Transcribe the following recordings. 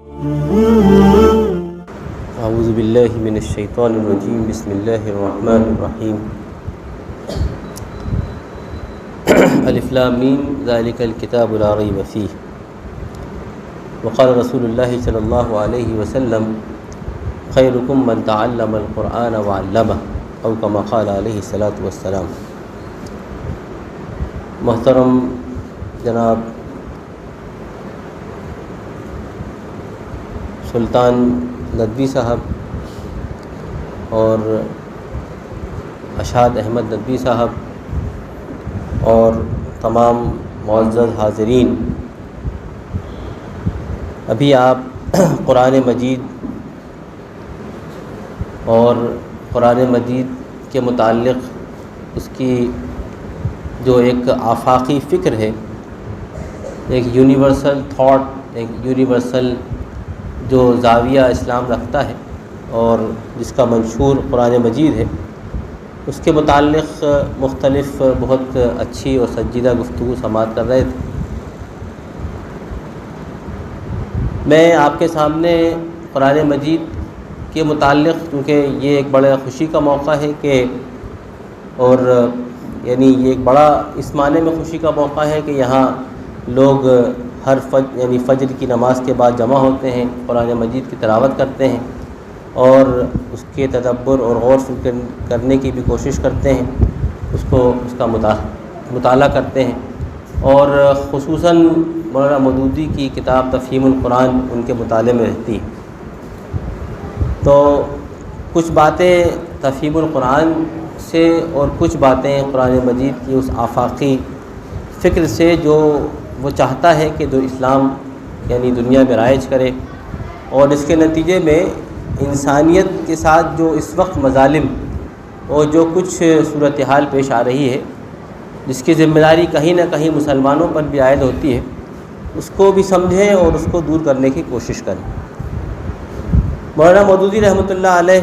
اعوذ باللہ من الشیطان الرجیم، بسم اللہ الرحمن الرحیم۔ الف لام میم ذالک الکتاب لا ریب فیہ، وقال رسول اللہ صلی اللہ علیہ وسلم خیرکم من تعلم القرآن وعلمہ، او کما قال علیہ الصلاۃ والسلام۔ محترم جناب سلطان ندوی صاحب اور اشاد احمد ندوی صاحب اور تمام معزز حاضرین، ابھی آپ قرآن مجید اور قرآن مجید کے متعلق اس کی جو ایک آفاقی فکر ہے، ایک یونیورسل تھاٹ، ایک یونیورسل جو زاویہ اسلام رکھتا ہے اور جس کا منشور قرآن مجید ہے، اس کے متعلق مختلف بہت اچھی اور سنجیدہ گفتگو سماعت کر رہے تھے۔ میں آپ کے سامنے قرآن مجید کے متعلق، کیونکہ یہ ایک بڑا خوشی کا موقع ہے کہ اور یعنی یہ ایک بڑا اس معنی میں خوشی کا موقع ہے کہ یہاں لوگ ہر فجر کی نماز کے بعد جمع ہوتے ہیں، قرآن مجید کی تلاوت کرتے ہیں اور اس کے تدبر اور غور فکر کرنے کی بھی کوشش کرتے ہیں، اس کا مطالعہ کرتے ہیں، اور خصوصاً مولانا مودودی کی کتاب تفہیم القرآن ان کے مطالعے میں رہتی ہے۔ تو کچھ باتیں تفہیم القرآن سے اور کچھ باتیں قرآن مجید کی اس آفاقی فکر سے جو وہ چاہتا ہے کہ جو اسلام یعنی دنیا میں رائج کرے، اور اس کے نتیجے میں انسانیت کے ساتھ جو اس وقت مظالم اور جو کچھ صورتحال پیش آ رہی ہے، جس کی ذمہ داری کہیں نہ کہیں مسلمانوں پر بھی عائد ہوتی ہے، اس کو بھی سمجھیں اور اس کو دور کرنے کی کوشش کریں۔ مولانا مودودی رحمۃ اللہ علیہ،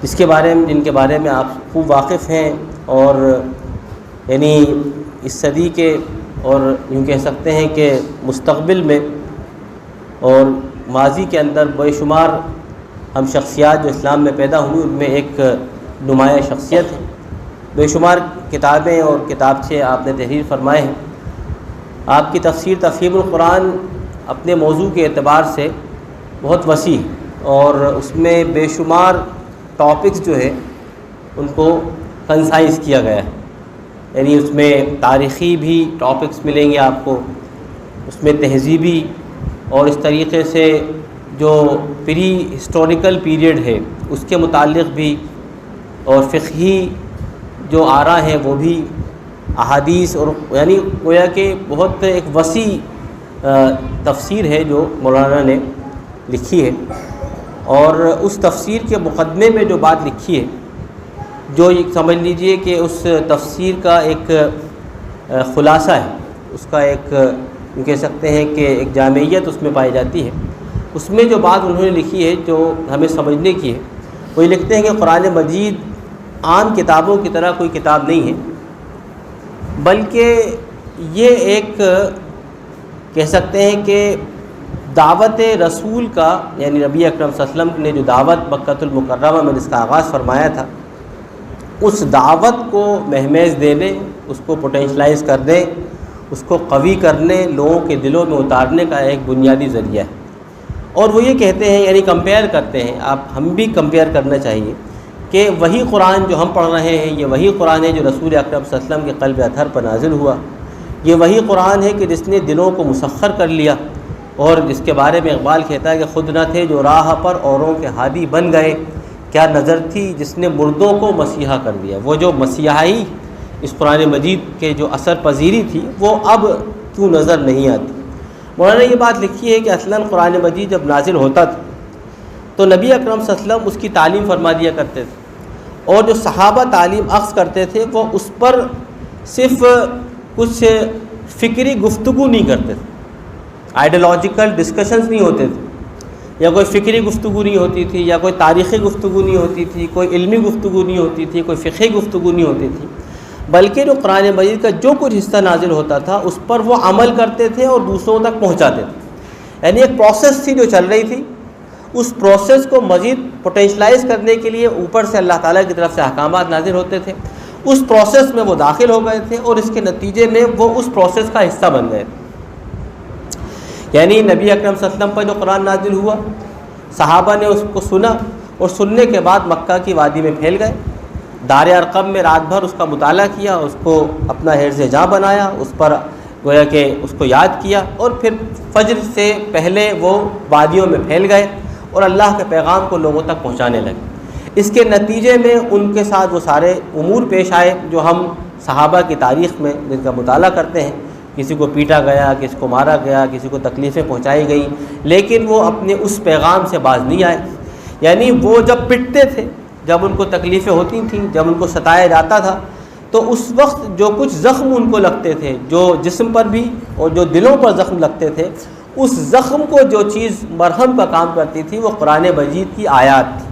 جن کے بارے میں آپ خوب واقف ہیں، اور یعنی اس صدی کے اور یوں کہہ سکتے ہیں کہ مستقبل میں اور ماضی کے اندر بے شمار ہم شخصیات جو اسلام میں پیدا ہوئی، ان میں ایک نمایاں شخصیت ہے۔ بے شمار کتابیں اور کتابچے آپ نے تحریر فرمائے ہیں۔ آپ کی تفسیر تفہیم القرآن اپنے موضوع کے اعتبار سے بہت وسیع اور اس میں بے شمار ٹاپکس جو ہے ان کو کنسائز کیا گیا ہے، یعنی اس میں تاریخی بھی ٹاپکس ملیں گے آپ کو، اس میں تہذیبی اور اس طریقے سے جو پری ہسٹوریکل پیریڈ ہے اس کے متعلق بھی، اور فقہی جو آراء ہیں وہ بھی، احادیث، اور یعنی گویا کہ بہت ایک وسیع تفسیر ہے جو مولانا نے لکھی ہے۔ اور اس تفسیر کے مقدمے میں جو بات لکھی ہے، جو سمجھ لیجئے کہ اس تفسیر کا ایک خلاصہ ہے، اس کا ایک کہہ سکتے ہیں کہ ایک جامعیت اس میں پائی جاتی ہے، اس میں جو بات انہوں نے لکھی ہے جو ہمیں سمجھنے کی ہے، وہ یہ لکھتے ہیں کہ قرآن مجید عام کتابوں کی طرح کوئی کتاب نہیں ہے، بلکہ یہ ایک کہہ سکتے ہیں کہ دعوت رسول کا، یعنی نبی اکرم صلی اللہ علیہ وسلم نے جو دعوت مکۃ المکرمہ میں جس کا آغاز فرمایا تھا، اس دعوت کو مہمیز دینے، اس کو پوٹینشلائز کرنے، اس کو قوی کرنے، لوگوں کے دلوں میں اتارنے کا ایک بنیادی ذریعہ ہے۔ اور وہ یہ کہتے ہیں، یعنی کمپیئر کرتے ہیں، ہم بھی کمپیئر کرنا چاہیے کہ وہی قرآن جو ہم پڑھ رہے ہیں، یہ وہی قرآن ہے جو رسول اکرم صلی اللہ علیہ وسلم کے قلب اطہر پر نازل ہوا، یہ وہی قرآن ہے کہ جس نے دلوں کو مسخر کر لیا، اور جس کے بارے میں اقبال کہتا ہے کہ خود نہ تھے جو راہ پر اوروں کے ہادی بن گئے، کیا نظر تھی جس نے مردوں کو مسیحا کر دیا۔ وہ جو مسیحائی اس قرآن مجید کے جو اثر پذیری تھی، وہ اب کیوں نظر نہیں آتی۔ مولانا نے یہ بات لکھی ہے کہ اصلاً قرآن مجید جب نازل ہوتا تھا تو نبی اکرم صلی اللہ علیہ وسلم اس کی تعلیم فرما دیا کرتے تھے، اور جو صحابہ تعلیم اخذ کرتے تھے وہ اس پر صرف کچھ فکری گفتگو نہیں کرتے تھے، آئیڈیالوجیکل ڈسکشنز نہیں ہوتے تھے، یا کوئی فکری گفتگو نہیں ہوتی تھی، یا کوئی تاریخی گفتگو نہیں ہوتی تھی، کوئی علمی گفتگو نہیں ہوتی تھی، کوئی فقہی گفتگو نہیں ہوتی تھی، بلکہ جو قرآن مجید کا جو کچھ حصہ نازل ہوتا تھا اس پر وہ عمل کرتے تھے اور دوسروں تک پہنچاتے تھے۔ یعنی ایک پروسیس تھی جو چل رہی تھی، اس پروسیس کو مزید پوٹینشلائز کرنے کے لیے اوپر سے اللہ تعالیٰ کی طرف سے احکامات نازل ہوتے تھے، اس پروسیس میں وہ داخل ہو گئے تھے اور اس کے نتیجے میں وہ اس پروسیس کا حصہ بن گئے تھے۔ یعنی نبی اکرم صلی اللہ علیہ وسلم پر جو قرآن نازل ہوا، صحابہ نے اس کو سنا اور سننے کے بعد مکہ کی وادی میں پھیل گئے، دار ارقم میں رات بھر اس کا مطالعہ کیا، اس کو اپنا حرز جاں بنایا، اس پر گویا کہ اس کو یاد کیا، اور پھر فجر سے پہلے وہ وادیوں میں پھیل گئے اور اللہ کے پیغام کو لوگوں تک پہنچانے لگے۔ اس کے نتیجے میں ان کے ساتھ وہ سارے امور پیش آئے جو ہم صحابہ کی تاریخ میں جن کا مطالعہ کرتے ہیں، کسی کو پیٹا گیا، کسی کو مارا گیا، کسی کو تکلیفیں پہنچائی گئیں، لیکن وہ اپنے اس پیغام سے باز نہیں آئے۔ یعنی وہ جب پٹتے تھے، جب ان کو تکلیفیں ہوتی تھیں، جب ان کو ستایا جاتا تھا، تو اس وقت جو کچھ زخم ان کو لگتے تھے، جو جسم پر بھی اور جو دلوں پر زخم لگتے تھے، اس زخم کو جو چیز مرہم کا کام کرتی تھی وہ قرآن مجید کی آیات تھی۔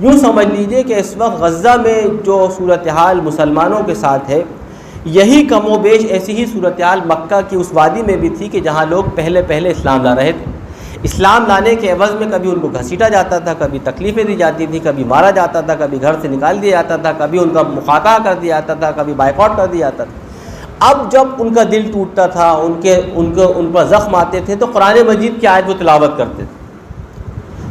یوں سمجھ لیجئے کہ اس وقت غزہ میں جو صورتحال مسلمانوں کے ساتھ ہے، یہی کم و بیش ایسی ہی صورتحال مکہ کی اس وادی میں بھی تھی کہ جہاں لوگ پہلے اسلام لا رہے تھے۔ اسلام لانے کے عوض میں کبھی ان کو گھسیٹا جاتا تھا، کبھی تکلیفیں دی جاتی تھی، کبھی مارا جاتا تھا، کبھی گھر سے نکال دیا جاتا تھا، کبھی ان کا مقاطعہ کر دیا جاتا تھا، کبھی بائیکاٹ کر دیا جاتا تھا۔ اب جب ان کا دل ٹوٹتا تھا، ان پر زخم آتے تھے، تو قرآن مجید کی آیت وہ تلاوت کرتے تھے۔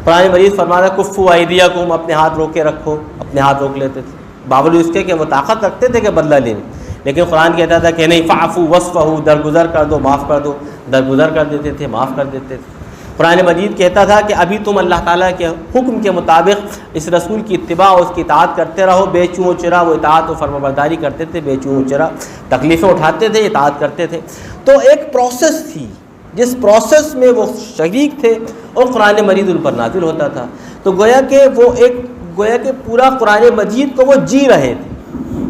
قرآن مجید فرماتا ہے کفوا ایدیکم، اپنے ہاتھ روک کے رکھو، اپنے ہاتھ روک لیتے تھے، باوجود اس کے کہ وہ طاقت رکھتے تھے کہ بدلہ لینے، لیکن قرآن کہتا تھا کہ نہیں، فاعفو وصفحوا، درگزر کر دو، معاف کر دو، درگزر کر دیتے تھے، معاف کر دیتے تھے۔ قرآن مجید کہتا تھا کہ ابھی تم اللہ تعالیٰ کے حکم کے مطابق اس رسول کی اتباع اور اس کی اطاعت کرتے رہو، بے چوں و چرا وہ اطاعت و فرمانبرداری کرتے تھے، بے چوں و چرا تکلیفیں اٹھاتے تھے، اطاعت کرتے تھے۔ تو ایک پروسیس تھی جس پروسیس میں وہ شریک تھے اور قرآن مجید ان پر نازل ہوتا تھا، تو گویا کہ پورا قرآن مجید کو وہ جی رہے تھے۔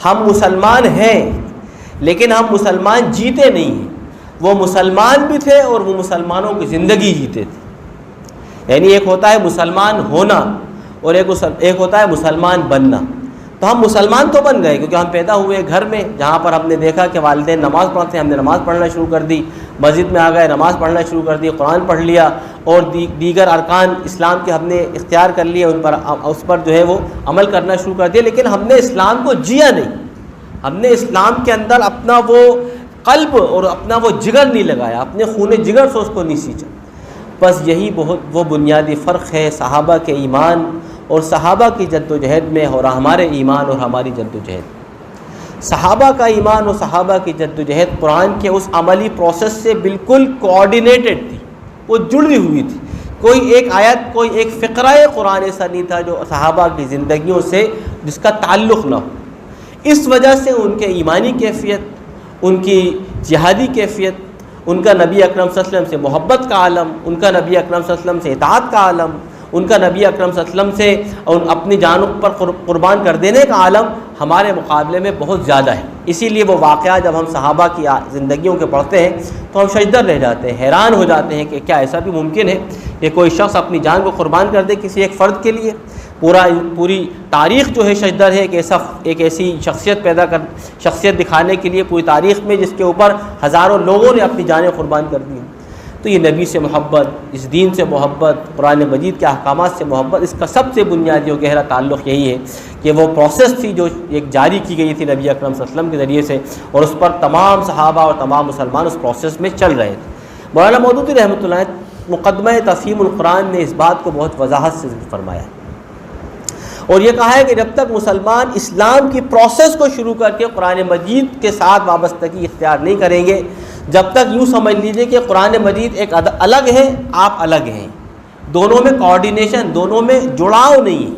ہم مسلمان ہیں لیکن ہم مسلمان جیتے نہیں ہیں، وہ مسلمان بھی تھے اور وہ مسلمانوں کی زندگی جیتے تھے۔ یعنی ایک ہوتا ہے مسلمان ہونا اور ایک ہوتا ہے مسلمان بننا۔ تو ہم مسلمان تو بن گئے کیونکہ ہم پیدا ہوئے گھر میں جہاں پر ہم نے دیکھا کہ والدین نماز پڑھتے ہیں، ہم نے نماز پڑھنا شروع کر دی، مسجد میں آ گئے، نماز پڑھنا شروع کر دی، قرآن پڑھ لیا، اور دیگر ارکان اسلام کے ہم نے اختیار کر لیے، اس پر جو ہے وہ عمل کرنا شروع کر دیا، لیکن ہم نے اسلام کو جیا نہیں، ہم نے اسلام کے اندر اپنا وہ قلب اور اپنا وہ جگر نہیں لگایا، اپنے خون جگر سے اس کو نہیں سینچا۔ بس یہی وہ بنیادی فرق ہے صحابہ کے ایمان اور صحابہ کی جد و جہد میں اور ہمارے ایمان اور ہماری جد و جہد۔ صحابہ کا ایمان اور صحابہ کی جد و جہد قرآن کے اس عملی پروسیس سے بالکل کوآرڈینیٹڈ تھی، وہ جڑی ہوئی تھی۔ کوئی ایک آیت، کوئی ایک فقرہ قرآن ایسا نہیں تھا جو صحابہ کی زندگیوں سے جس کا تعلق نہ ہو۔ اس وجہ سے ان کے ایمانی کیفیت، ان کی جہادی کیفیت، ان کا نبی اکرم صلی اللہ علیہ وسلم سے محبت کا عالم، ان کا نبی اکرم صلی اللہ علیہ وسلم سے اطاعت کا عالم، ان کا نبی اکرم صلی اللہ علیہ وسلم سے اپنی جانوں پر قربان کر دینے کا عالم ہمارے مقابلے میں بہت زیادہ ہے۔ اسی لیے وہ واقعہ جب ہم صحابہ کی زندگیوں کے پڑھتے ہیں تو ہم شجدر رہ جاتے ہیں، حیران ہو جاتے ہیں کہ کیا ایسا بھی ممکن ہے کہ کوئی شخص اپنی جان کو قربان کر دے کسی ایک فرد کے لیے۔ پوری تاریخ جو ہے شجدر ہے کہ ایک ایسی شخصیت دکھانے کے لیے پوری تاریخ میں جس کے اوپر ہزاروں لوگوں نے اپنی جانیں قربان کر دی۔ تو یہ نبی سے محبت، اس دین سے محبت، قرآن مجید کے احکامات سے محبت، اس کا سب سے بنیادی اور گہرا تعلق یہی ہے کہ وہ پروسیس تھی جو ایک جاری کی گئی تھی نبی اکرم صلی اللہ علیہ وسلم کے ذریعے سے، اور اس پر تمام صحابہ اور تمام مسلمان اس پروسیس میں چل رہے تھے۔ مولانا مودودی رحمۃ اللہ علیہ مقدمہ تفہیم القرآن نے اس بات کو بہت وضاحت سے فرمایا ہے اور یہ کہا ہے کہ جب تک مسلمان اسلام کی پروسیس کو شروع کر کے قرآن مجید کے ساتھ وابستگی اختیار نہیں کریں گے، جب تک یوں سمجھ لیجئے کہ قرآن مجید ایک الگ ہے، آپ الگ ہیں، دونوں میں کوآرڈینیشن، دونوں میں جڑاؤ نہیں ہے۔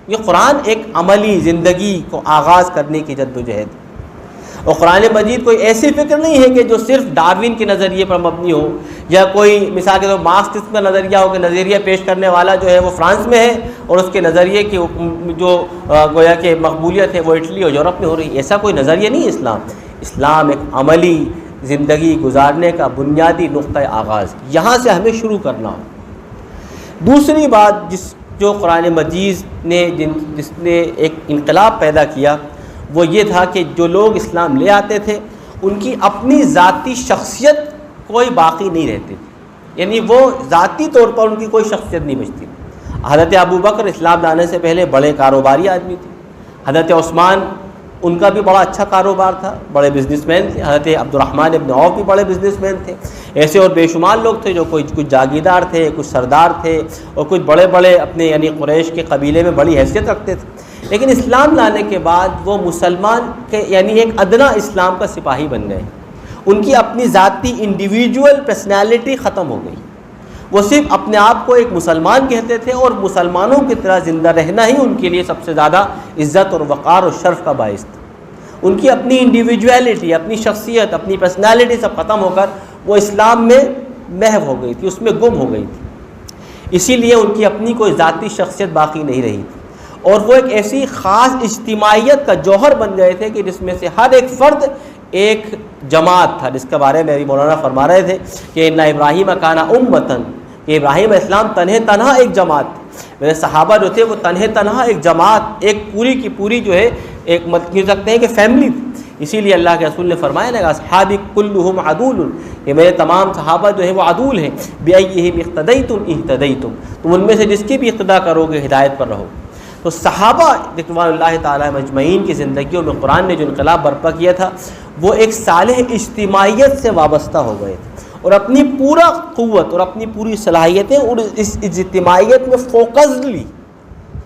یہ قرآن ایک عملی زندگی کو آغاز کرنے کی جد و جہد، اور قرآن مجید کوئی ایسی فکر نہیں ہے کہ جو صرف ڈاروین کے نظریے پر مبنی ہو، یا کوئی مثال کے طور مارکسسٹ کا نظریہ ہو کہ نظریہ پیش کرنے والا جو ہے وہ فرانس میں ہے اور اس کے نظریے کی جو گویا کہ مقبولیت ہے وہ اٹلی اور یورپ میں ہو رہی ہے۔ ایسا کوئی نظریہ نہیں ہے اسلام ایک عملی زندگی گزارنے کا بنیادی نقطہ آغاز، یہاں سے ہمیں شروع کرنا ہو۔ دوسری بات جو قرآن مجید نے جس نے ایک انقلاب پیدا کیا وہ یہ تھا کہ جو لوگ اسلام لے آتے تھے ان کی اپنی ذاتی شخصیت کوئی باقی نہیں رہتی تھی۔ یعنی وہ ذاتی طور پر ان کی کوئی شخصیت نہیں بچتی۔ حضرت ابو بکر اسلام لانے سے پہلے بڑے کاروباری آدمی تھے، حضرت عثمان ان کا بھی بڑا اچھا کاروبار تھا، بڑے بزنس مین تھے، حضرت عبد الرحمن ابن عوف بھی بڑے بزنس مین تھے، ایسے اور بے شمار لوگ تھے جو کچھ جاگیردار تھے، کچھ سردار تھے، اور کچھ بڑے بڑے اپنے یعنی قریش کے قبیلے میں بڑی حیثیت رکھتے تھے۔ لیکن اسلام لانے کے بعد وہ مسلمان کے یعنی ایک ادنا اسلام کا سپاہی بن گئے، ان کی اپنی ذاتی انڈیویجول پرسنالٹی ختم ہو گئی، وہ صرف اپنے آپ کو ایک مسلمان کہتے تھے، اور مسلمانوں کی طرح زندہ رہنا ہی ان کے لیے سب سے زیادہ عزت اور وقار اور شرف کا باعث تھا۔ ان کی اپنی انڈیویجویلٹی، اپنی شخصیت، اپنی پرسنالٹی سب ختم ہو کر وہ اسلام میں محو ہو گئی تھی، اس میں گم ہو گئی تھی، اسی لیے ان کی اپنی کوئی ذاتی شخصیت باقی نہیں رہی تھی، اور وہ ایک ایسی خاص اجتماعیت کا جوہر بن گئے تھے کہ جس میں سے ہر ایک فرد ایک جماعت تھا، جس کے بارے میں ابھی مولانا فرما رہے تھے کہ ان ابراہیم کان امتن، کہ ابراہیم علیہ السلام تنہا ایک جماعت تھے، میرے صحابہ جو تھے وہ تنہا ایک جماعت، ایک پوری کی پوری جو ہے ایک کہہ سکتے ہیں کہ فیملی تھی۔ اسی لیے اللہ کے رسول نے فرمایا نا اصحابی کلہم عدول، کہ میرے تمام صحابہ جو ہیں وہ عدول ہیں، بِأَيِّهِمْ اقتدیتم اہتدیتم، تم ان میں سے جس کی بھی اقتدا کرو گے ہدایت پر رہو۔ تو صحابہ رضوان اللہ تعالیٰ مجمعین کی زندگیوں میں قرآن نے جو انقلاب برپا کیا تھا وہ ایک صالح اجتماعیت سے وابستہ ہو گئے تھے، اور اپنی پورا قوت اور اپنی پوری صلاحیتیں اور اس اجتماعیت میں فوکسڈلی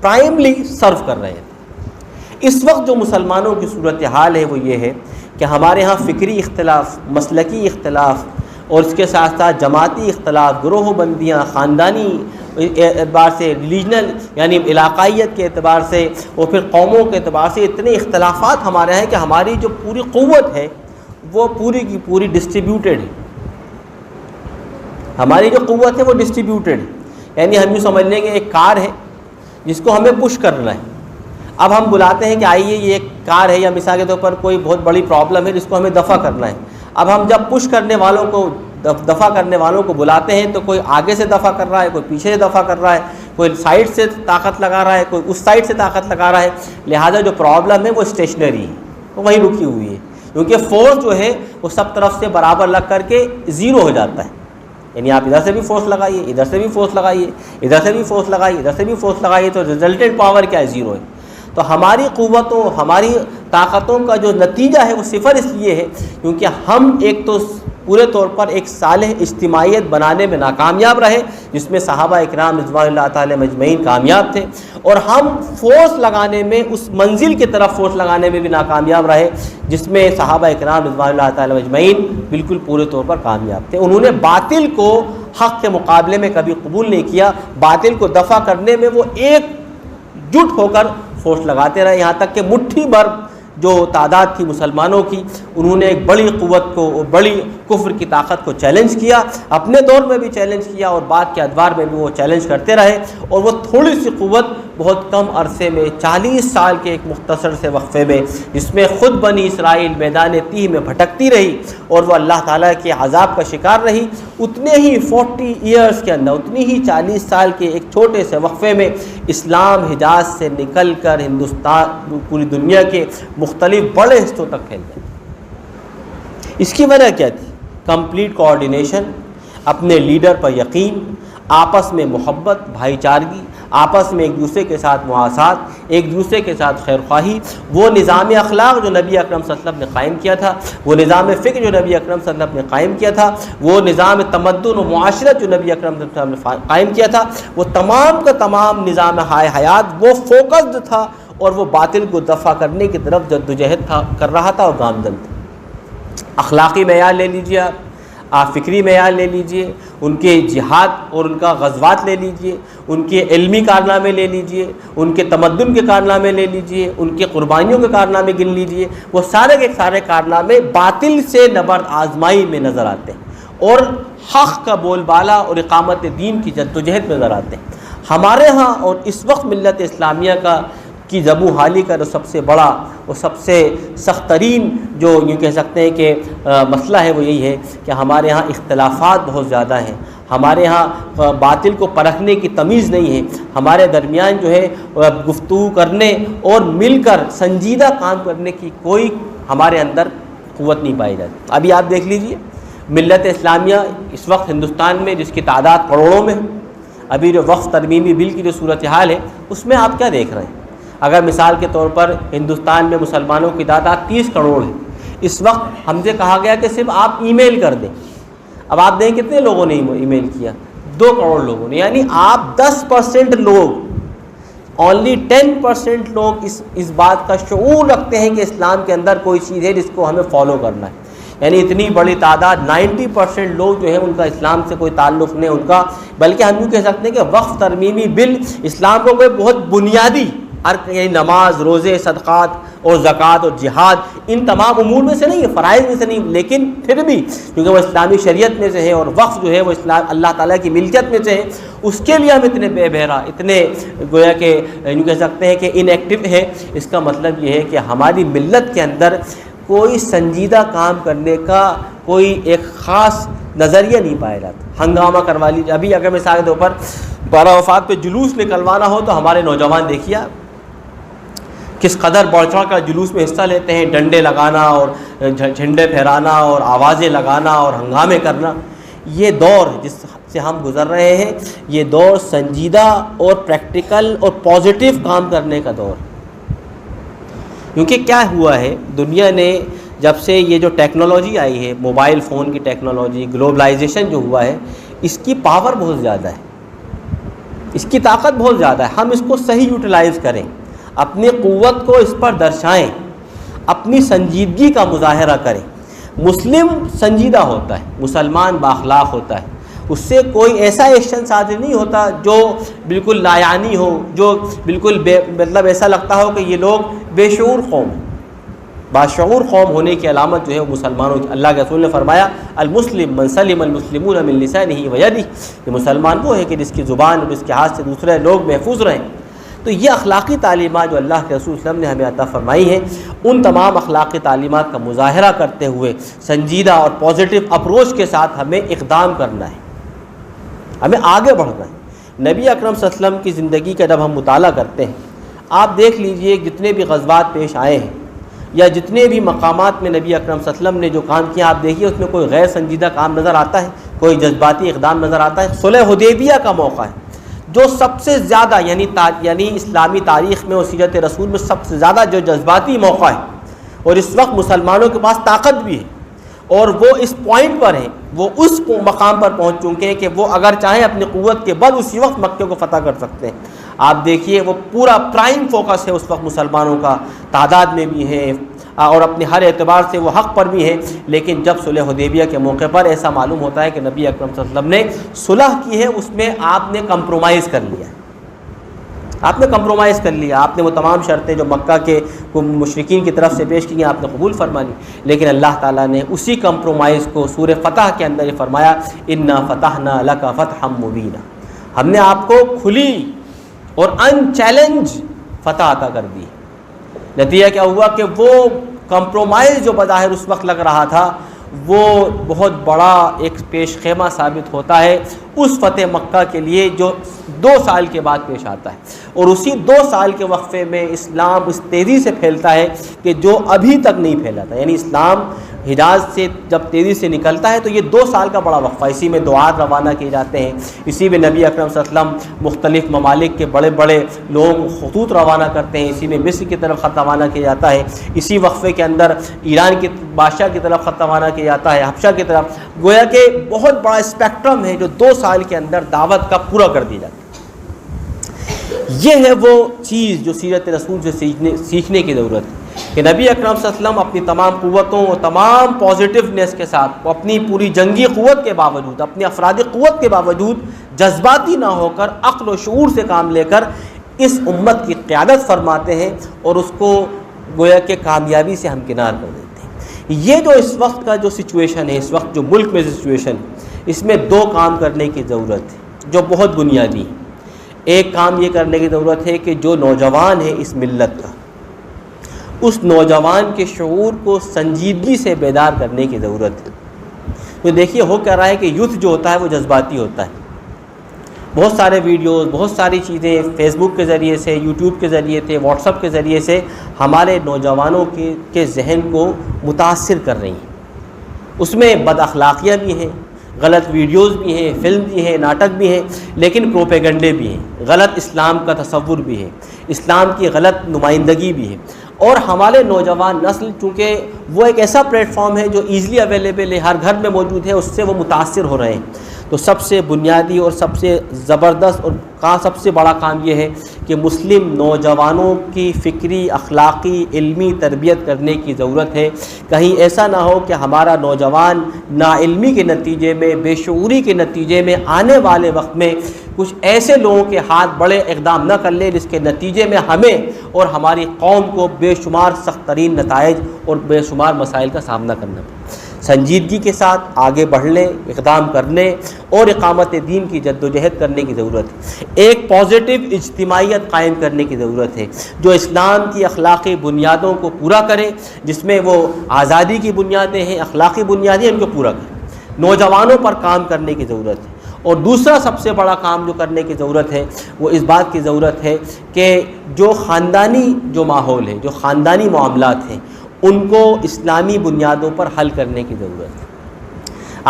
پرائملی سرو کر رہے تھے۔ اس وقت جو مسلمانوں کی صورتحال ہے وہ یہ ہے کہ ہمارے ہاں فکری اختلاف، مسلکی اختلاف، اور اس کے ساتھ ساتھ جماعتی اختلاف، گروہ بندیاں، خاندانی اعتبار سے، ریلیجنل یعنی علاقائیت کے اعتبار سے، اور پھر قوموں کے اعتبار سے اتنے اختلافات ہمارے ہیں کہ ہماری جو پوری قوت ہے وہ پوری کی پوری ڈسٹریبیوٹیڈ ہے۔ ہماری جو قوت ہے وہ ڈسٹریبیوٹیڈ ہے، یعنی ہم یوں سمجھ لیں کہ ایک کار ہے جس کو ہمیں پش کرنا ہے۔ اب ہم بلاتے ہیں کہ آئیے یہ ایک کار ہے، یا مثال کے طور پر کوئی بہت بڑی پرابلم ہے جس کو ہمیں دفع کرنا ہے۔ اب ہم جب پش کرنے والوں کو دفع کرنے والوں کو بلاتے ہیں تو کوئی آگے سے دفع کر رہا ہے، کوئی پیچھے سے دفع کر رہا ہے، کوئی سائڈ سے طاقت لگا رہا ہے، کوئی اس سائڈ سے طاقت لگا رہا ہے، لہٰذا جو پرابلم ہے وہ اسٹیشنری ہے، وہ وہیں رکی ہوئی ہے، کیونکہ فورس جو ہے وہ سب طرف سے برابر لگ کر کے زیرو ہو جاتا ہے۔ یعنی آپ ادھر سے بھی فورس لگائیے، ادھر سے بھی فورس لگائیے، ادھر سے بھی فورس لگائیے، ادھر سے بھی فورس لگائیے، تو ریزلٹنٹ پاور کیا ہے؟ زیرو ہے۔ تو ہماری قوتوں، ہماری طاقتوں کا جو نتیجہ ہے وہ صفر اس لیے ہے کیونکہ ہم ایک تو پورے طور پر ایک صالح اجتماعیت بنانے میں ناکامیاب رہے، جس میں صحابہ اکرام رضوان اللہ تعالی مجمعین کامیاب تھے، اور ہم فورس لگانے میں، اس منزل کی طرف فورس لگانے میں بھی ناکامیاب رہے جس میں صحابہ اکرام رضوان اللہ تعالی مجمعین بالکل پورے طور پر کامیاب تھے۔ انہوں نے باطل کو حق کے مقابلے میں کبھی قبول نہیں کیا، باطل کو دفع کرنے میں وہ ایک جٹ ہو کر فورس لگاتے رہے، یہاں تک کہ مٹھی بھر جو تعداد تھی مسلمانوں کی، انہوں نے ایک بڑی قوت کو اور بڑی کفر کی طاقت کو چیلنج کیا، اپنے دور میں بھی چیلنج کیا اور بعد کے ادوار میں بھی وہ چیلنج کرتے رہے، اور وہ تھوڑی سی قوت بہت کم عرصے میں 40 سال کے ایک مختصر سے وقفے میں، جس میں خود بنی اسرائیل میدان تیہ میں بھٹکتی رہی اور وہ اللہ تعالیٰ کے عذاب کا شکار رہی، اتنے ہی 40 ایئرز کے اندر، اتنی ہی 40 سال کے ایک چھوٹے سے وقفے میں اسلام حجاز سے نکل کر ہندوستان، پوری دنیا کے مختلف بڑے حصوں تک پھیل گئے۔ اس کی وجہ کیا تھی؟ کمپلیٹ کوآرڈینیشن، اپنے لیڈر پر یقین، آپس میں محبت، بھائی چارگی، آپس میں ایک دوسرے کے ساتھ مواسات، ایک دوسرے کے ساتھ خیر خواہی، وہ نظام اخلاق جو نبی اکرم صلی اللہ علیہ وسلم نے قائم کیا تھا، وہ نظام فکر جو نبی اکرم صلی اللہ علیہ وسلم نے قائم کیا تھا، وہ نظام تمدن و معاشرت جو نبی اکرم صلی اللہ علیہ وسلم نے قائم کیا تھا، وہ تمام کا تمام نظام حیات وہ فوکسڈ تھا اور وہ باطل کو دفع کرنے کی طرف جدوجہد کر رہا تھا اور گامزن تھا۔ اخلاقی معیار لے لیجیے آپ فکری معیار لے لیجئے، ان کے جہاد اور ان کا غزوات لے لیجئے، ان کے علمی کارنامے لے لیجئے، ان کے تمدن کے کارنامے لے لیجئے، ان کے قربانیوں کے کارنامے گن لیجئے، وہ سارے کے سارے کارنامے باطل سے نبرد آزمائی میں نظر آتے ہیں اور حق کا بول بالا اور اقامت دین کی جدوجہد نظر آتے ہیں۔ ہمارے ہاں اور اس وقت ملت اسلامیہ کی زبوں حالی کا جو سب سے بڑا اور سب سے سخت ترین جو یوں کہہ سکتے ہیں کہ مسئلہ ہے وہ یہی ہے کہ ہمارے ہاں اختلافات بہت زیادہ ہیں، ہمارے ہاں باطل کو پرکھنے کی تمیز نہیں ہے، ہمارے درمیان جو ہے گفتگو کرنے اور مل کر سنجیدہ کام کرنے کی کوئی ہمارے اندر قوت نہیں پائی جاتی۔ ابھی آپ دیکھ لیجئے ملت اسلامیہ اس وقت ہندوستان میں جس کی تعداد کروڑوں میں ہے، ابھی جو وقف ترمیمی بل کی جو صورتحال ہے اس میں آپ کیا دیکھ رہے ہیں؟ اگر مثال کے طور پر ہندوستان میں مسلمانوں کی تعداد 30 کروڑ ہے، اس وقت ہم سے کہا گیا کہ صرف آپ ای میل کر دیں. اب آپ دیکھیں کتنے لوگوں نے ای میل کیا؟ 2 کروڑ لوگوں نے. یعنی آپ 10% لوگ، اونلی 10% لوگ اس بات کا شعور رکھتے ہیں کہ اسلام کے اندر کوئی چیز ہے جس کو ہمیں فالو کرنا ہے. یعنی اتنی بڑی تعداد 90% لوگ جو ہیں ان کا اسلام سے کوئی تعلق نہیں ان کا، بلکہ ہم یوں کہہ سکتے ہیں کہ وقف ترمیمی بل اسلام کو کوئی بہت بنیادی یعنی نماز، روزے، صدقات اور زکوٰۃ اور جہاد ان تمام امور میں سے نہیں ہے، فرائض میں سے نہیں، لیکن پھر بھی کیونکہ وہ اسلامی شریعت میں سے ہے اور وقف جو ہے وہ اسلام اللہ تعالیٰ کی ملکیت میں سے ہے، اس کے لیے ہم اتنے بے بہرا، اتنے گویا کہ یوں کہہ سکتے ہیں کہ ان ایکٹیو ہے. اس کا مطلب یہ ہے کہ ہماری ملت کے اندر کوئی سنجیدہ کام کرنے کا کوئی ایک خاص نظریہ نہیں پایا جاتا. ہنگامہ کروا لیجیے. ابھی اگر مثال کے طور پر بارہ وفات پہ جلوس نکلوانا ہو تو ہمارے نوجوان دیکھیے کس قدر بڑھ چڑھ کر جلوس میں حصہ لیتے ہیں، ڈنڈے لگانا اور جھنڈے پھہرانا اور آوازیں لگانا اور ہنگامے کرنا. یہ دور جس سے ہم گزر رہے ہیں یہ دور سنجیدہ اور پریکٹیکل اور پازیٹیو کام کرنے کا دور. کیونکہ کیا ہوا ہے، دنیا نے جب سے یہ جو ٹیکنالوجی آئی ہے، موبائل فون کی ٹیکنالوجی، گلوبلائزیشن جو ہوا ہے، اس کی پاور بہت زیادہ ہے، اس کی طاقت بہت زیادہ ہے. ہم اس کو صحیح یوٹیلائز کریں، اپنی قوت کو اس پر درشائیں، اپنی سنجیدگی کا مظاہرہ کریں. مسلم سنجیدہ ہوتا ہے، مسلمان بااخلاق ہوتا ہے، اس سے کوئی ایسا ایکشن صادر نہیں ہوتا جو بالکل لایعنی ہو، جو بالکل مطلب ایسا لگتا ہو کہ یہ لوگ بے شعور قوم ہیں. باشعور قوم ہونے کی علامت جو ہے وہ مسلمانوں کی، اللہ کے رسول نے فرمایا المسلم من سلم المسلمون من لسانہ ویدہ، کہ مسلمان وہ ہے کہ جس کی زبان اور جس کے ہاتھ سے دوسرے لوگ محفوظ رہیں. تو یہ اخلاقی تعلیمات جو اللہ کے رسول صلی اللہ علیہ وسلم نے ہمیں عطا فرمائی ہیں، ان تمام اخلاقی تعلیمات کا مظاہرہ کرتے ہوئے سنجیدہ اور پازیٹیو اپروچ کے ساتھ ہمیں اقدام کرنا ہے، ہمیں آگے بڑھنا ہے. نبی اکرم صلی اللہ علیہ وسلم کی زندگی کا جب ہم مطالعہ کرتے ہیں، آپ دیکھ لیجئے جتنے بھی غزوات پیش آئے ہیں یا جتنے بھی مقامات میں نبی اکرم صلی اللہ علیہ وسلم نے جو کام کیا، آپ دیکھیے اس میں کوئی غیر سنجیدہ کام نظر آتا ہے، کوئی جذباتی اقدام نظر آتا ہے. صلح حدیبیہ کا موقع ہے جو سب سے زیادہ یعنی اسلامی تاریخ میں اور سیرت رسول میں سب سے زیادہ جو جذباتی موقع ہے، اور اس وقت مسلمانوں کے پاس طاقت بھی ہے اور وہ اس پوائنٹ پر ہیں، وہ اس مقام پر پہنچ چکے ہیں کہ وہ اگر چاہیں اپنی قوت کے بل اسی وقت مکے کو فتح کر سکتے ہیں. آپ دیکھیے وہ پورا پرائم فوکس ہے اس وقت مسلمانوں کا، تعداد میں بھی ہے اور اپنے ہر اعتبار سے وہ حق پر بھی ہیں. لیکن جب صلح حدیبیہ کے موقع پر ایسا معلوم ہوتا ہے کہ نبی اکرم صلی اللہ علیہ وسلم نے صلح کی ہے، اس میں آپ نے کمپرومائز کر لیا، آپ نے کمپرومائز کر لیا، آپ نے وہ تمام شرطیں جو مکہ کے مشرکین کی طرف سے پیش کی ہیں آپ نے قبول فرما لی. لیکن اللہ تعالیٰ نے اسی کمپرومائز کو سورہ فتح کے اندر یہ فرمایا انا فتحنا لک فتحا مبینا، ہم نے آپ کو کھلی اور ان چیلنج فتح عطا کر دی. نتیجہ کیا ہوا کہ وہ کمپرومائز جو بظاہر اس وقت لگ رہا تھا وہ بہت بڑا ایک پیش خیمہ ثابت ہوتا ہے اس فتح مکہ کے لیے جو 2 سال کے بعد پیش آتا ہے. اور اسی 2 سال کے وقفے میں اسلام اس تیزی سے پھیلتا ہے کہ جو ابھی تک نہیں پھیلا تھا. یعنی اسلام حجاز سے جب تیزی سے نکلتا ہے تو یہ 2 سال کا بڑا وقفہ، اسی میں دعات روانہ کیے جاتے ہیں، اسی میں نبی اکرم صلی اللہ علیہ وسلم مختلف ممالک کے بڑے بڑے لوگ خطوط روانہ کرتے ہیں، اسی میں مصر کی طرف خط روانہ کیا جاتا ہے، اسی وقفے کے اندر ایران کے بادشاہ کی طرف خط روانہ کیا جاتا ہے، حبشہ کی طرف. گویا کہ بہت بڑا اسپیکٹرم ہے جو 2 سال کے اندر دعوت کا پورا کر دی جاتی ہے. یہ ہے وہ چیز جو سیرت رسول سے سیکھنے کی ضرورت ہے کہ نبی اکرم صلی اللہ علیہ وسلم اپنی تمام قوتوں اور تمام پازیٹیونیس کے ساتھ، اپنی پوری جنگی قوت کے باوجود، اپنی افرادی قوت کے باوجود جذباتی نہ ہو کر عقل و شعور سے کام لے کر اس امت کی قیادت فرماتے ہیں اور اس کو گویا کہ کامیابی سے ہمکنار کر دیتے ہیں. یہ جو اس وقت کا جو سچویشن ہے، اس وقت جو ملک میں سچویشن ہے، اس میں 2 کام کرنے کی ضرورت ہے جو بہت بنیادی ہے. ایک کام یہ کرنے کی ضرورت ہے کہ جو نوجوان ہے اس ملت کا، اس نوجوان کے شعور کو سنجیدگی سے بیدار کرنے کی ضرورت ہے. تو دیکھیے ہو کیا رہا ہے کہ یوتھ جو ہوتا ہے وہ جذباتی ہوتا ہے. بہت سارے ویڈیوز، بہت ساری چیزیں فیس بک کے ذریعے سے، یوٹیوب کے ذریعے سے، واٹس ایپ کے ذریعے سے ہمارے نوجوانوں کے ذہن کو متاثر کر رہی ہیں، اس میں بد اخلاقیاں بھی ہیں، غلط ویڈیوز بھی ہیں، فلم بھی ہیں، ناٹک بھی ہیں، لیکن پروپیگنڈے بھی ہیں، غلط اسلام کا تصور بھی ہے، اسلام کی غلط نمائندگی بھی ہے۔ اور ہمارے نوجوان نسل چونکہ وہ ایک ایسا پلیٹ فارم ہے جو ایزلی اویلیبل ہے، ہر گھر میں موجود ہے، اس سے وہ متاثر ہو رہے ہیں۔ تو سب سے بنیادی اور سب سے زبردست اور سب سے بڑا کام یہ ہے کہ مسلم نوجوانوں کی فکری، اخلاقی، علمی تربیت کرنے کی ضرورت ہے۔ کہیں ایسا نہ ہو کہ ہمارا نوجوان ناعلمی کے نتیجے میں، بے شعوری کے نتیجے میں آنے والے وقت میں کچھ ایسے لوگوں کے ہاتھ بڑے اقدام نہ کر لے جس کے نتیجے میں ہمیں اور ہماری قوم کو بے شمار سخت ترین نتائج اور بے شمار مسائل کا سامنا کرنا پڑے۔ سنجیدگی کے ساتھ آگے بڑھنے، اقدام کرنے اور اقامت دین کی جد و جہد کرنے کی ضرورت ہے۔ ایک پازیٹیو اجتماعیت قائم کرنے کی ضرورت ہے جو اسلام کی اخلاقی بنیادوں کو پورا کرے، جس میں وہ آزادی کی بنیادیں ہیں، اخلاقی بنیادیں، ان کو پورا کرے۔ نوجوانوں پر کام کرنے کی ضرورت ہے۔ اور دوسرا سب سے بڑا کام جو کرنے کی ضرورت ہے وہ اس بات کی ضرورت ہے کہ جو خاندانی جو ماحول ہے، جو خاندانی معاملات ہیں، ان کو اسلامی بنیادوں پر حل کرنے کی ضرورت ہے۔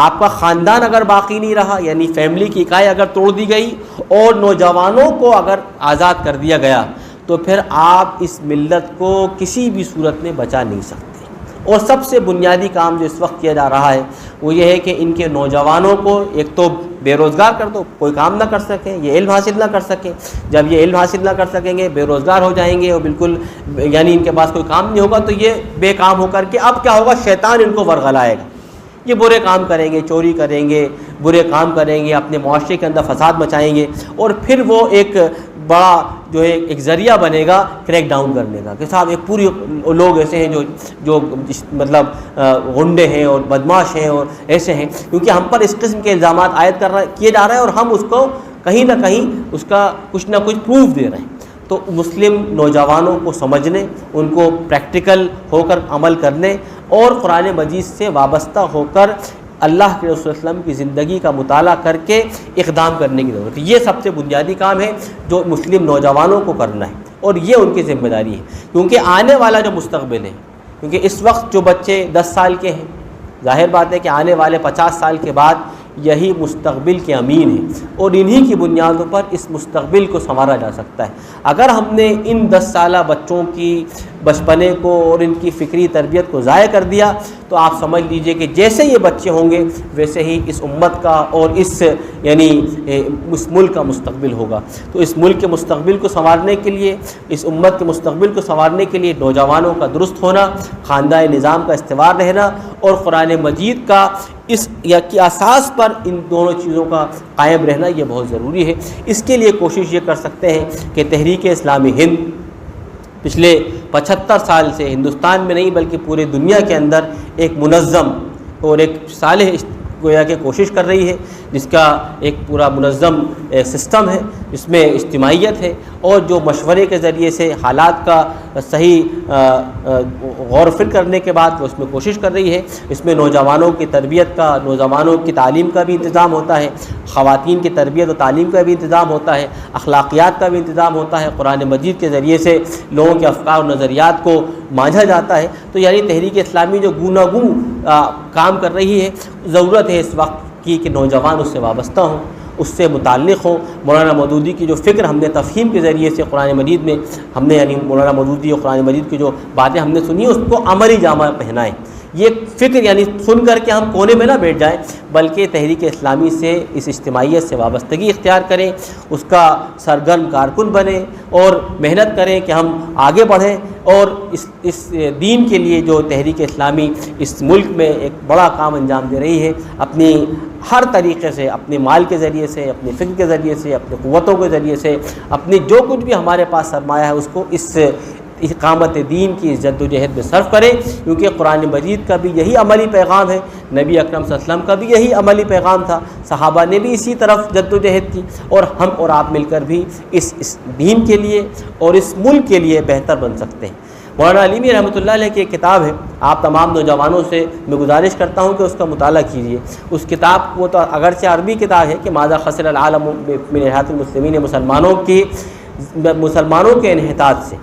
آپ کا خاندان اگر باقی نہیں رہا، یعنی فیملی کی اکائی اگر توڑ دی گئی اور نوجوانوں کو اگر آزاد کر دیا گیا تو پھر آپ اس ملت کو کسی بھی صورت میں بچا نہیں سکتے۔ اور سب سے بنیادی کام جو اس وقت کیا جا رہا ہے وہ یہ ہے کہ ان کے نوجوانوں کو ایک تو بے روزگار کر دو، کوئی کام نہ کر سکیں، یہ علم حاصل نہ کر سکیں۔ جب یہ علم حاصل نہ کر سکیں گے، بے روزگار ہو جائیں گے اور بالکل یعنی ان کے پاس کوئی کام نہیں ہوگا، تو یہ بے کام ہو کر کے اب کیا ہوگا، شیطان ان کو ورغلائے گا، یہ برے کام کریں گے، چوری کریں گے، برے کام کریں گے، اپنے معاشرے کے اندر فساد مچائیں گے، اور پھر وہ ایک بڑا جو ہے ایک ذریعہ بنے گا کریک ڈاؤن کرنے کا کہ صاحب ایک پوری لوگ ایسے ہیں جو مطلب غنڈے ہیں اور بدماش ہیں اور ایسے ہیں، کیونکہ ہم پر اس قسم کے الزامات عائد کیے جا رہے ہیں اور ہم اس کو کہیں نہ کہیں اس کا کچھ نہ کچھ پروف دے رہے ہیں۔ تو مسلم نوجوانوں کو سمجھنے، ان کو پریکٹیکل ہو کر عمل کرنے اور قرآن مجید سے وابستہ ہو کر اللہ کے رسول صلی اللہ علیہ وسلم کی زندگی کا مطالعہ کر کے اقدام کرنے کی ضرورت ہے۔ یہ سب سے بنیادی کام ہے جو مسلم نوجوانوں کو کرنا ہے اور یہ ان کی ذمہ داری ہے، کیونکہ آنے والا جو مستقبل ہے، کیونکہ اس وقت جو بچے 10 سال کے ہیں، ظاہر بات ہے کہ آنے والے 50 سال کے بعد یہی مستقبل کے امین ہیں اور انہی کی بنیادوں پر اس مستقبل کو سنوارا جا سکتا ہے۔ اگر ہم نے ان 10 سالہ بچوں کی بچپنے کو اور ان کی فکری تربیت کو ضائع کر دیا تو آپ سمجھ لیجئے کہ جیسے یہ بچے ہوں گے ویسے ہی اس امت کا اور اس یعنی اس ملک کا مستقبل ہوگا۔ تو اس ملک کے مستقبل کو سنوارنے کے لیے، اس امت کے مستقبل کو سنوارنے کے لیے نوجوانوں کا درست ہونا، خاندانی نظام کا استوار رہنا اور قرآن مجید کا اس یا کی اساس پر ان دونوں چیزوں کا قائم رہنا یہ بہت ضروری ہے۔ اس کے لیے کوشش یہ کر سکتے ہیں کہ تحریک اسلامی ہند پچھلے 75 سال سے ہندوستان میں نہیں بلکہ پورے دنیا کے اندر ایک منظم اور ایک صالح گویا کہ کوشش کر رہی ہے، جس کا ایک پورا منظم سسٹم ہے، جس میں اجتماعیت ہے اور جو مشورے کے ذریعے سے حالات کا صحیح غور و فکر کرنے کے بعد وہ اس میں کوشش کر رہی ہے۔ اس میں نوجوانوں کی تربیت کا، نوجوانوں کی تعلیم کا بھی انتظام ہوتا ہے، خواتین کی تربیت و تعلیم کا بھی انتظام ہوتا ہے، اخلاقیات کا بھی انتظام ہوتا ہے، قرآن مجید کے ذریعے سے لوگوں کے افکار و نظریات کو مانجھا جاتا ہے۔ تو یعنی تحریک اسلامی جو گوناگوں کام کر رہی ہے، ضرورت ہے اس وقت کی کہ نوجوان اس سے وابستہ ہوں، اس سے متعلق ہوں۔ مولانا مودودی کی جو فکر ہم نے تفہیم کے ذریعے سے قرآن مجید میں ہم نے یعنی مولانا مودودی اور قرآن مجید کی جو باتیں ہم نے سنی اس کو عملی جامہ پہنائیں۔ یہ فکر یعنی سن کر کے ہم کونے میں نہ بیٹھ جائیں بلکہ تحریک اسلامی سے اس اجتماعیت سے وابستگی اختیار کریں، اس کا سرگرم کارکن بنیں اور محنت کریں کہ ہم آگے بڑھیں اور اس دین کے لیے جو تحریک اسلامی اس ملک میں ایک بڑا کام انجام دے رہی ہے، اپنی ہر طریقے سے، اپنے مال کے ذریعے سے، اپنے فکر کے ذریعے سے، اپنے قوتوں کے ذریعے سے، اپنی جو کچھ بھی ہمارے پاس سرمایہ ہے اس کو اس اقامت دین کی جد و جہد میں صرف کریں، کیونکہ قرآن مجید کا بھی یہی عملی پیغام ہے، نبی اکرم صلی اللہ علیہ وسلم کا بھی یہی عملی پیغام تھا، صحابہ نے بھی اسی طرف جد و جہد کی، اور ہم اور آپ مل کر بھی اس دین کے لیے اور اس ملک کے لیے بہتر بن سکتے ہیں۔ مولانا علیمی رحمۃ اللہ علیہ کی ایک کتاب ہے، آپ تمام نوجوانوں سے میں گزارش کرتا ہوں کہ اس کا مطالعہ کیجیے۔ اس کتاب کو تو اگرچہ عربی کتاب ہے کہ ماذا خسر العالم من انحطاط المسلمین، مسلمانوں کے انحطاط سے،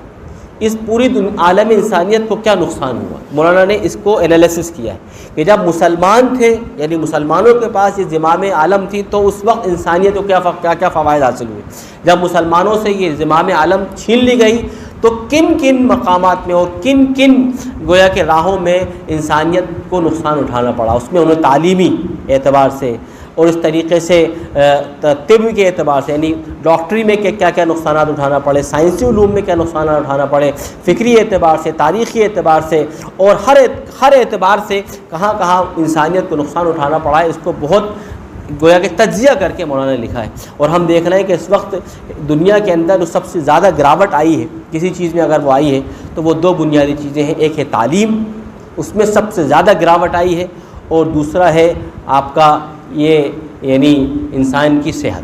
اس پوری عالم انسانیت کو کیا نقصان ہوا. مولانا نے اس کو انالیسس کیا ہے کہ جب مسلمان تھے، یعنی مسلمانوں کے پاس یہ زمام عالم تھی، تو اس وقت انسانیت کو کیا کیا فوائد حاصل ہوئے. جب مسلمانوں سے یہ زمام عالم چھین لی گئی تو کن کن مقامات میں اور کن کن گویا کہ راہوں میں انسانیت کو نقصان اٹھانا پڑا. اس میں انہیں تعلیمی اعتبار سے اور اس طریقے سے طب کے اعتبار سے، یعنی ڈاکٹری میں کیا کیا نقصانات اٹھانا پڑے، سائنسی علوم میں کیا نقصانات اٹھانا پڑے، فکری اعتبار سے، تاریخی اعتبار سے، اور ہر اعتبار سے کہاں کہاں انسانیت کو نقصان اٹھانا پڑا ہے. اس کو بہت گویا کہ تجزیہ کر کے مولانا نے لکھا ہے. اور ہم دیکھ رہے ہیں کہ اس وقت دنیا کے اندر جو سب سے زیادہ گراوٹ آئی ہے کسی چیز میں، اگر وہ آئی ہے تو وہ دو بنیادی چیزیں ہیں. ایک ہے تعلیم، اس میں سب سے زیادہ گراوٹ آئی ہے، اور دوسرا ہے آپ کا یہ یعنی انسان کی صحت.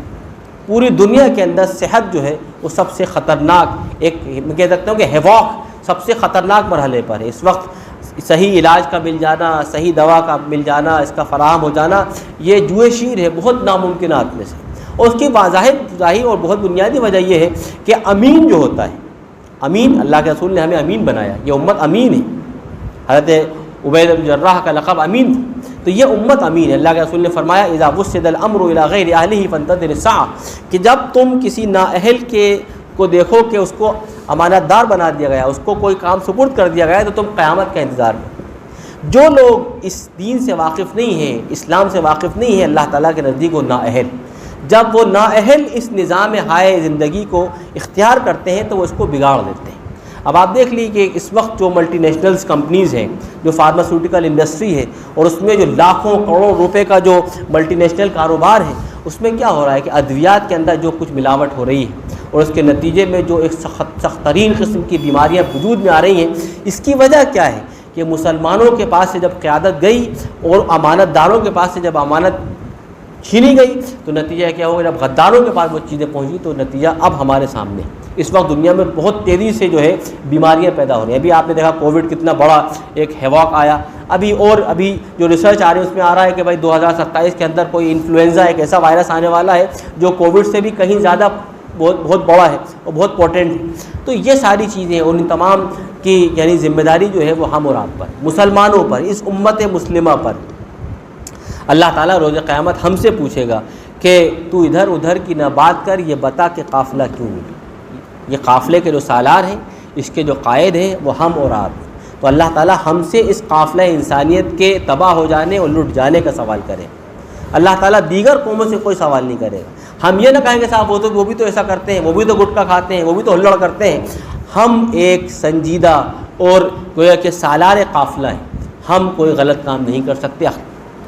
پوری دنیا کے اندر صحت جو ہے وہ سب سے خطرناک، ایک میں کہہ سکتا ہوں کہ ہیواک سب سے خطرناک مرحلے پر ہے. اس وقت صحیح علاج کا مل جانا، صحیح دوا کا مل جانا، اس کا فراہم ہو جانا، یہ جوئے شیر ہے بہت ناممکنات میں سے. اور اس کی ظاہر اور بہت بنیادی وجہ یہ ہے کہ امین جو ہوتا ہے، امین، اللہ کے رسول نے ہمیں امین بنایا، یہ امت امین ہے. حضرت عبید بن جراح کا لقب امین تھا، تو یہ امت امین ہے. اللہ کے رسول نے فرمایا اذا وسد الامر الى غیر اہلہ فانتظر الساعہ، کہ جب تم کسی نااہل کو دیکھو کہ اس کو امانت دار بنا دیا گیا، اس کو کوئی کام سپرد کر دیا گیا، تو تم قیامت کا انتظار کرو. جو لوگ اس دین سے واقف نہیں ہیں، اسلام سے واقف نہیں ہیں، اللہ تعالیٰ کے نزدیک وہ نااہل. جب وہ نااہل اس نظام ہائے زندگی کو اختیار کرتے ہیں تو وہ اس کو بگاڑ دیتے ہیں. اب آپ دیکھ لیجیے کہ اس وقت جو ملٹی نیشنلز کمپنیز ہیں، جو فارماسیوٹیکل انڈسٹری ہے، اور اس میں جو لاکھوں کروڑوں روپے کا جو ملٹی نیشنل کاروبار ہے، اس میں کیا ہو رہا ہے کہ ادویات کے اندر جو کچھ ملاوٹ ہو رہی ہے، اور اس کے نتیجے میں جو ایک سخت ترین قسم کی بیماریاں وجود میں آ رہی ہیں، اس کی وجہ کیا ہے کہ مسلمانوں کے پاس سے جب قیادت گئی اور امانت داروں کے پاس سے جب امانت چھینی گئی تو نتیجہ کیا ہوگا، جب غداروں کے پاس وہ چیزیں پہنچی تو نتیجہ اب ہمارے سامنے. اس وقت دنیا میں بہت تیزی سے جو ہے بیماریاں پیدا ہو رہی ہیں. ابھی آپ نے دیکھا کووڈ کتنا بڑا ایک ہیواک آیا. ابھی جو ریسرچ آ رہی ہے اس میں آ رہا ہے کہ بھائی 2027 کے اندر کوئی انفلوئنزا ایک ایسا وائرس آنے والا ہے جو کووڈ سے بھی کہیں زیادہ بہت بڑا ہے اور بہت پوٹینٹ ہے. تو یہ ساری چیزیں ان تمام کی یعنی ذمہ داری جو ہے وہ ہم اور آپ پر، مسلمانوں پر، اس امت مسلمہ پر. اللہ تعالیٰ روز قیامت ہم سے پوچھے گا کہ تو ادھر ادھر کی نہ بات کر، یہ بتا کہ قافلہ کیوں ملی. یہ قافلے کے جو سالار ہیں، اس کے جو قائد ہیں وہ ہم اور آپ ہیں. تو اللہ تعالیٰ ہم سے اس قافلہ انسانیت کے تباہ ہو جانے اور لٹ جانے کا سوال کرے. اللہ تعالیٰ دیگر قوموں سے کوئی سوال نہیں کرے گا. ہم یہ نہ کہیں گے صاحب وہ بھی تو ایسا کرتے ہیں، وہ بھی تو گٹکا کھاتے ہیں، وہ بھی تو ہلڑ کرتے ہیں. ہم ایک سنجیدہ اور گویا کہ سالار قافلہ ہیں. ہم کوئی غلط کام نہیں کر سکتے،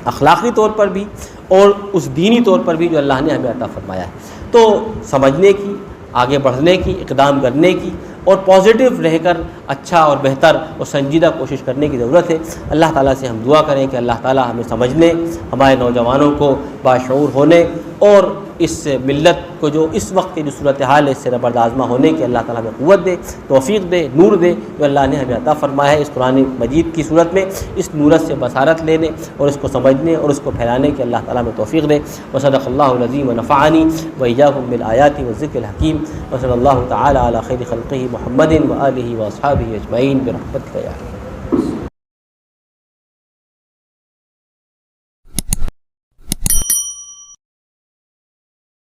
اخلاقی طور پر بھی اور اس دینی طور پر بھی جو اللہ نے ہمیں عطا فرمایا ہے. تو سمجھنے کی، آگے بڑھنے کی، اقدام کرنے کی اور پازیٹیو رہ کر اچھا اور بہتر اور سنجیدہ کوشش کرنے کی ضرورت ہے. اللہ تعالیٰ سے ہم دعا کریں کہ اللہ تعالیٰ ہمیں سمجھنے، ہمارے نوجوانوں کو باشعور ہونے اور اس ملت کو جو اس وقت کی جو صورتحال ہے اس سے نبرد ہونے کی اللہ تعالیٰ ہمیں قوت دے، توفیق دے، نور دے جو اللہ نے ہمیں عطا فرمایا ہے اس قرآن مجید کی صورت میں. اس نورت سے بصارت لینے اور اس کو سمجھنے اور اس کو پھیلانے کی اللہ تعالیٰ ہمیں توفیق دے. وصدق اللہ العظیم ونفعنی وإیاکم بالآیات والذکر الحکیم. وصلی اللہ تعالی علی خیر خلقہ محمد وآلہ واصحابہ اجمعین برحمتک یا